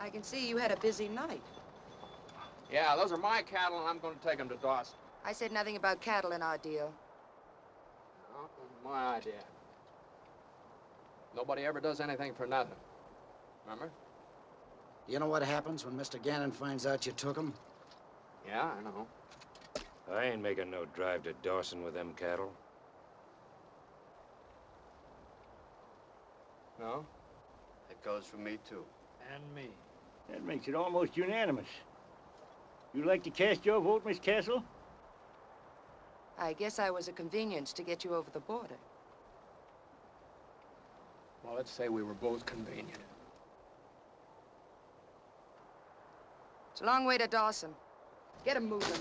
I can see you had a busy night. Yeah, those are my cattle, and I'm going to take them to Dawson. I said nothing about cattle in our deal. No, my idea. Nobody ever does anything for nothing. Remember? You know what happens when Mr. Gannon finds out you took him? Yeah, I know. I ain't making no drive to Dawson with them cattle. No? It goes for me, too. And me. That makes it almost unanimous. You like to cast your vote, Miss Castle? I guess I was a convenience to get you over the border. Well, let's say we were both convenient. It's a long way to Dawson. Get him moving.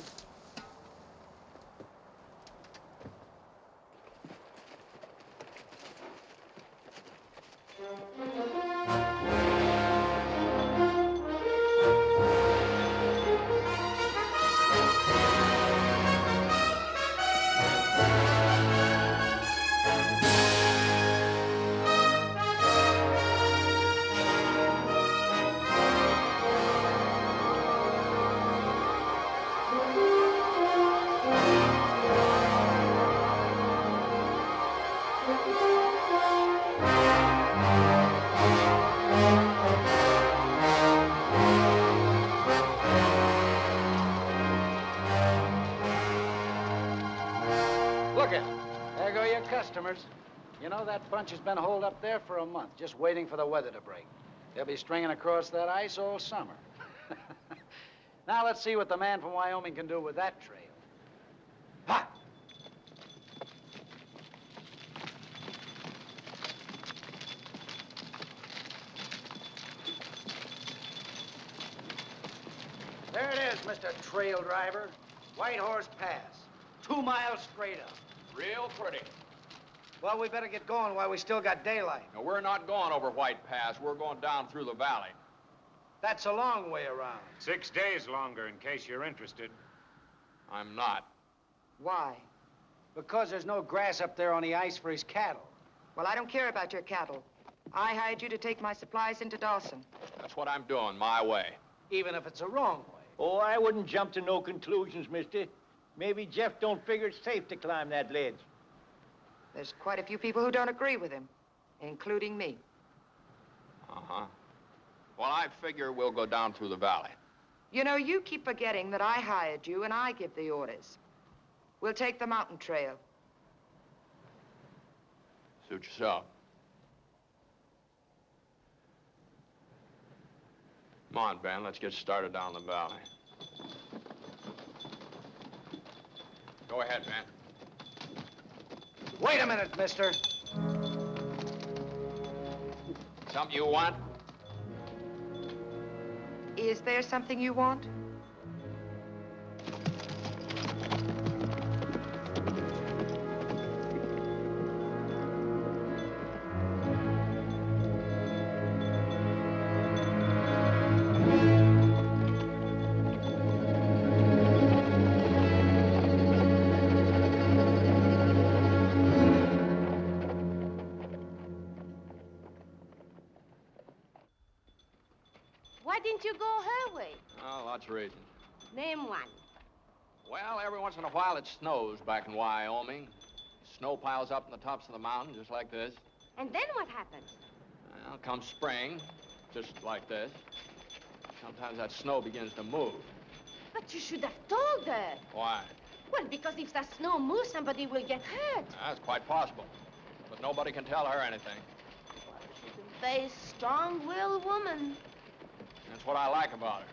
There go your customers. You know, that bunch has been holed up there for a month, just waiting for the weather to break. They'll be stringing across that ice all summer. Now let's see what the man from Wyoming can do with that trail. Ha! There it is, Mr. Trail Driver. White Horse Pass. 2 miles straight up. Real pretty. Well, we better get going while we still got daylight. No, we're not going over White Pass. We're going down through the valley. That's a long way around. 6 days longer, in case you're interested. I'm not. Why? Because there's no grass up there on the ice for his cattle. Well, I don't care about your cattle. I hired you to take my supplies into Dawson. That's what I'm doing, my way. Even if it's a wrong way. Oh, I wouldn't jump to no conclusions, mister. Maybe Jeff don't figure it's safe to climb that ledge. There's quite a few people who don't agree with him, including me. Uh-huh. Well, I figure we'll go down through the valley. You know, you keep forgetting that I hired you and I give the orders. We'll take the mountain trail. Suit yourself. Come on, Ben, let's get started down the valley. Go ahead, Ben. Wait a minute, mister. Something you want? Is there something you want? Why didn't you go her way? Oh, lots of reasons. Name one. Well, every once in a while it snows back in Wyoming. Snow piles up in the tops of the mountain, just like this. And then what happens? Well, come spring, just like this. Sometimes that snow begins to move. But you should have told her. Why? Well, because if the snow moves, somebody will get hurt. That's quite possible. But nobody can tell her anything. Well, she's a very strong-willed woman. That's what I like about her.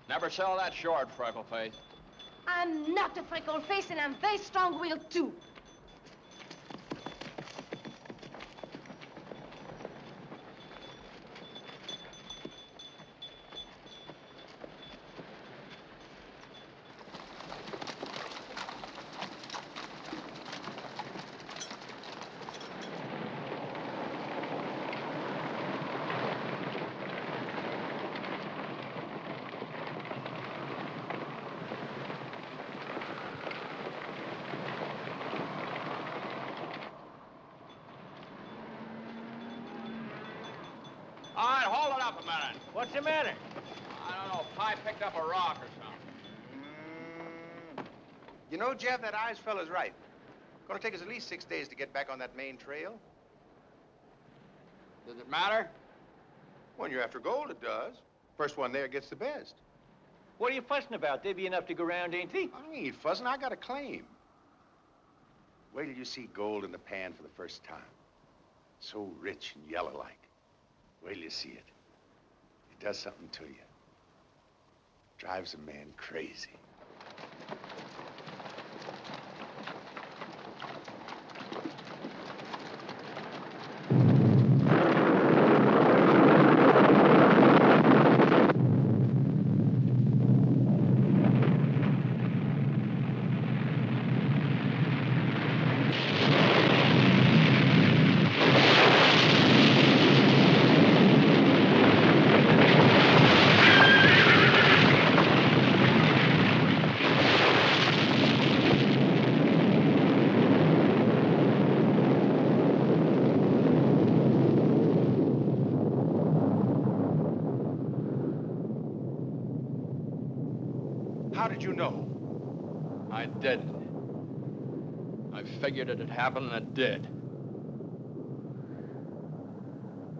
Never sell that short, Freckleface. I'm not a freckle face, and I'm very strong-willed, too. hold it up a minute. What's the matter? I don't know, Pie picked up a rock or something. You know, Jeff, that Eyes fella's right. Gonna take us at least 6 days to get back on that main trail. Does it matter? When you're after gold, it does. First one there gets the best. What are you fussing about? There'd be enough to go around, ain't they? I ain't fussing, I got a claim. Wait till you see gold in the pan for the first time. So rich and yellow-like. Wait till you see it. It does something to you. Drives a man crazy. How did you know? I didn't. I figured it'd happen, and it did.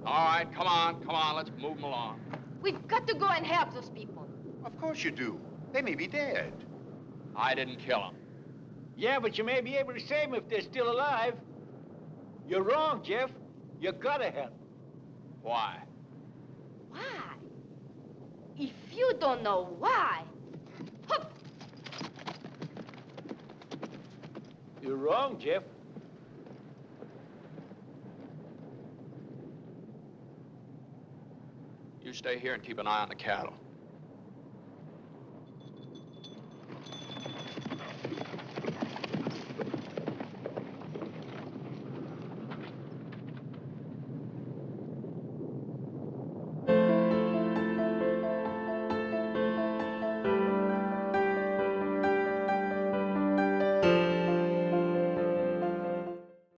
All right, come on, let's move them along. We've got to go and help those people. Of course you do. They may be dead. I didn't kill them. Yeah, but you may be able to save them if they're still alive. You're wrong, Jeff. You gotta help. Why? Why? If you don't know why... Hup! You're wrong, Jeff. You stay here and keep an eye on the cattle.